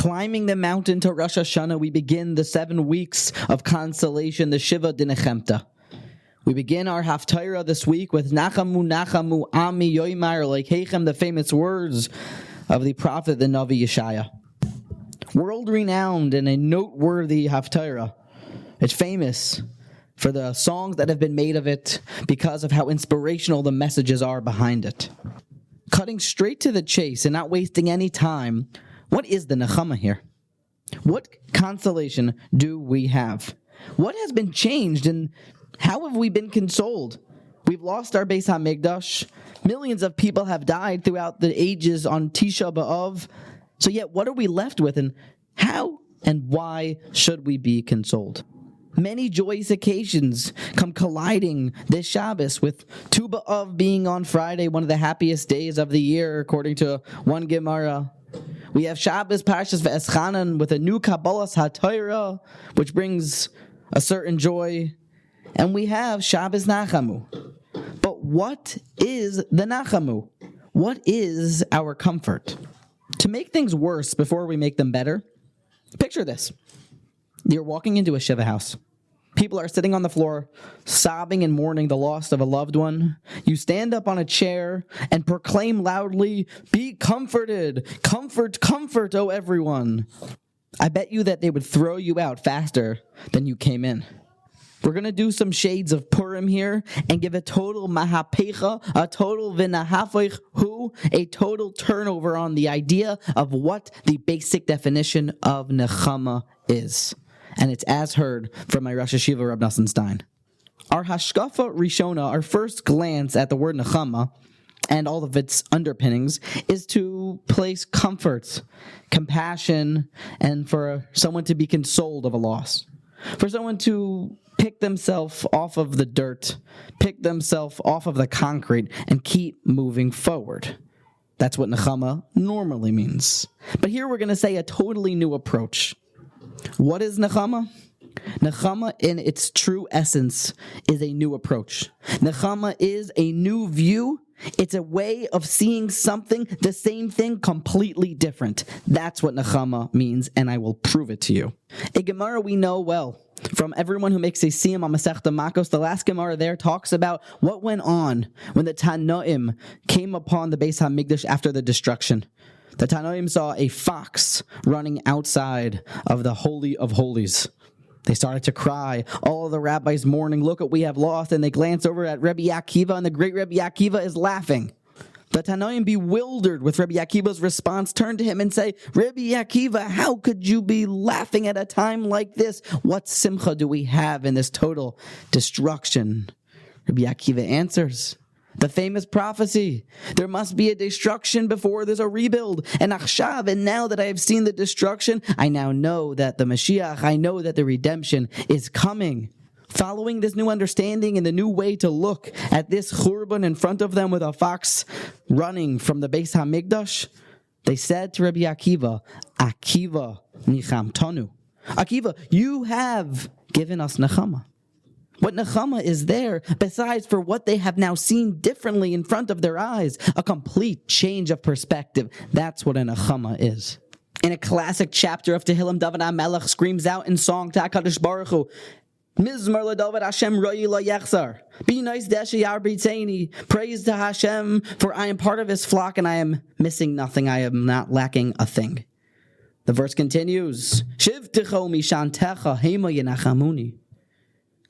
Climbing the mountain to Rosh Hashanah, we begin the 7 weeks of consolation, the Shiva D'Nechemta. We begin our Haftarah this week with Nachamu, Nachamu, Ami, Yoimar, like Heichem, the famous words of the prophet, the Navi Yeshaya. World-renowned and a noteworthy Haftarah. It's famous for the songs that have been made of it because of how inspirational the messages are behind it. Cutting straight to the chase and not wasting any time, what is the Nechama here? What consolation do we have? What has been changed and how have we been consoled? We've lost our Beis Hamikdash. Millions of people have died throughout the ages on Tisha B'Av. So yet what are we left with, and how and why should we be consoled? Many joyous occasions come colliding this Shabbos, with Tu B'Av being on Friday, one of the happiest days of the year, according to one Gemara. We have Shabbos Parshas Ve'eschanan with a new Kabbalas HaTorah, which brings a certain joy. And we have Shabbos Nachamu. But what is the Nachamu? What is our comfort? To make things worse before we make them better, picture this. You're walking into a Shiva house. People are sitting on the floor, sobbing and mourning the loss of a loved one. You stand up on a chair and proclaim loudly, "Be comforted! Comfort, comfort, oh everyone!" I bet you that they would throw you out faster than you came in. We're going to do some shades of Purim here and give a total mahapecha, a total v'nahafoich hu, a total turnover on the idea of what the basic definition of Nechama is. And it's as heard from my Rosh Hashiva, Rab Nosson Stein. Our Hashkafa Rishona, our first glance at the word Nechama and all of its underpinnings, is to place comfort, compassion, and for someone to be consoled of a loss. For someone to pick themselves off of the dirt, pick themselves off of the concrete, and keep moving forward. That's what Nechama normally means. But here we're going to say a totally new approach. What is Nechama? Nechama, in its true essence, is a new approach. Nechama is a new view. It's a way of seeing something, the same thing, completely different. That's what Nechama means, and I will prove it to you. A Gemara we know well from everyone who makes a siyum on Masechta Makos. The last Gemara there talks about what went on when the Tanoim came upon the Beis Hamikdash after the destruction. The Tanoim saw a fox running outside of the Holy of Holies. They started to cry. All of the rabbis mourning, "Look what we have lost." And they glance over at Rabbi Akiva, and the great Rabbi Akiva is laughing. The Tanoim, bewildered with Rabbi Akiva's response, turn to him and say, "Rabbi Akiva, how could you be laughing at a time like this? What simcha do we have in this total destruction?" Rabbi Akiva answers, the famous prophecy, there must be a destruction before there's a rebuild. And achshav, and now that I have seen the destruction, I now know that the Mashiach, I know that the redemption is coming. Following this new understanding and the new way to look at this churban in front of them with a fox running from the Beis Hamikdash, they said to Rabbi Akiva, "Akiva nichamtanu." Akiva, you have given us Nechama. What Nechama is there, besides for what they have now seen differently in front of their eyes, a complete change of perspective. That's what a Nechama is. In a classic chapter of Tehillim, David HaMelech screams out in song to HaKadosh Baruch Hu, Mizmar LaDavid Hashem Royi Lo Yechzar. Be nice Deshe Yar B'Tzeini. Praise to Hashem, for I am part of his flock and I am missing nothing. I am not lacking a thing. The verse continues, Shivticho Mishantecha Hema Yenachamuni.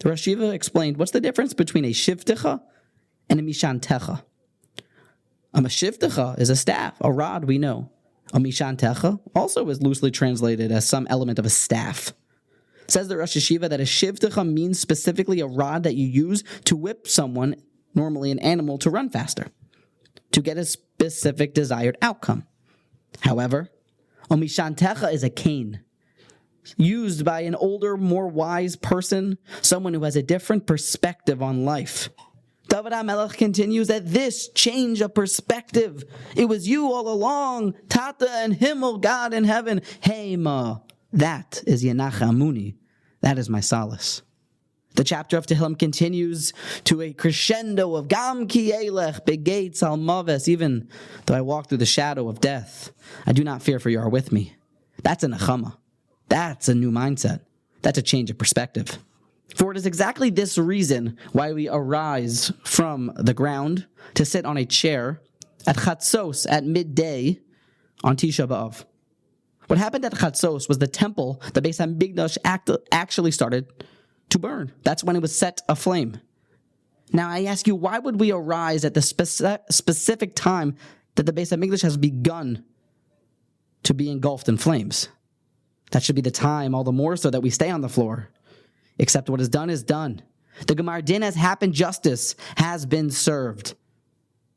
The Rosh Hashiva explained, what's the difference between a shivtecha and a mishantecha? A shivtecha is a staff, a rod, we know. A mishantecha also is loosely translated as some element of a staff. Says the Rosh Hashiva that a shivtecha means specifically a rod that you use to whip someone, normally an animal, to run faster, to get a specific desired outcome. However, a mishantecha is a cane, used by an older, more wise person, someone who has a different perspective on life. David HaMelech continues that this change of perspective, it was you all along, Tata and Himmel, God in heaven, Hema, that is Yenachamuni, that is my solace. The chapter of Tehillim continues to a crescendo of Gam ki elech begates al maves, even though I walk through the shadow of death, I do not fear, for you are with me. That's a Nechama. That's a new mindset. That's a change of perspective. For it is exactly this reason why we arise from the ground to sit on a chair at Chatzos at midday on Tisha B'Av. What happened at Chatzos was the temple, the Beis Hamikdash, actually started to burn. That's when it was set aflame. Now I ask you, why would we arise at the specific time that the Beis Hamikdash has begun to be engulfed in flames? That should be the time, all the more so, that we stay on the floor. Except what is done is done. The Gemar Din has happened, justice has been served.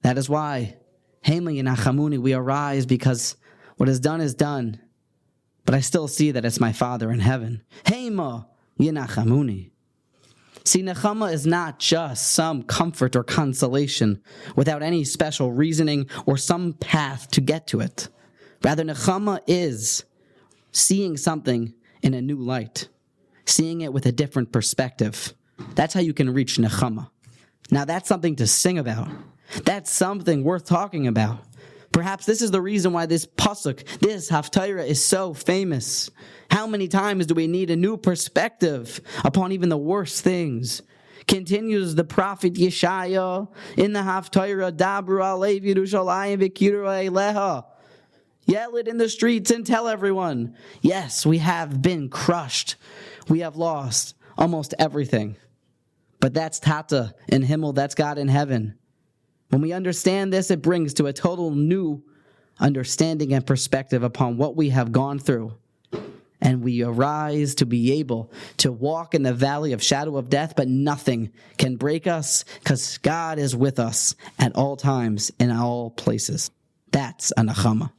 That is why, Hema Yenachamuni, we arise because what is done. But I still see that it's my Father in heaven. Hema Yenachamuni. See, Nechama is not just some comfort or consolation without any special reasoning or some path to get to it. Rather, Nechama is seeing something in a new light, seeing it with a different perspective. That's how you can reach Nechama. Now that's something to sing about. That's something worth talking about. Perhaps this is the reason why this pasuk, this haftarah, is so famous. How many times do we need a new perspective upon even the worst things? Continues the prophet Yeshaya in the haftarah, Dabru alev Yerushalayim v'kiru eleha. Yell it in the streets and tell everyone, yes, we have been crushed. We have lost almost everything. But that's Tata in Himmel, that's God in heaven. When we understand this, it brings to a total new understanding and perspective upon what we have gone through. And we arise to be able to walk in the valley of shadow of death, but nothing can break us because God is with us at all times in all places. That's a Nechama.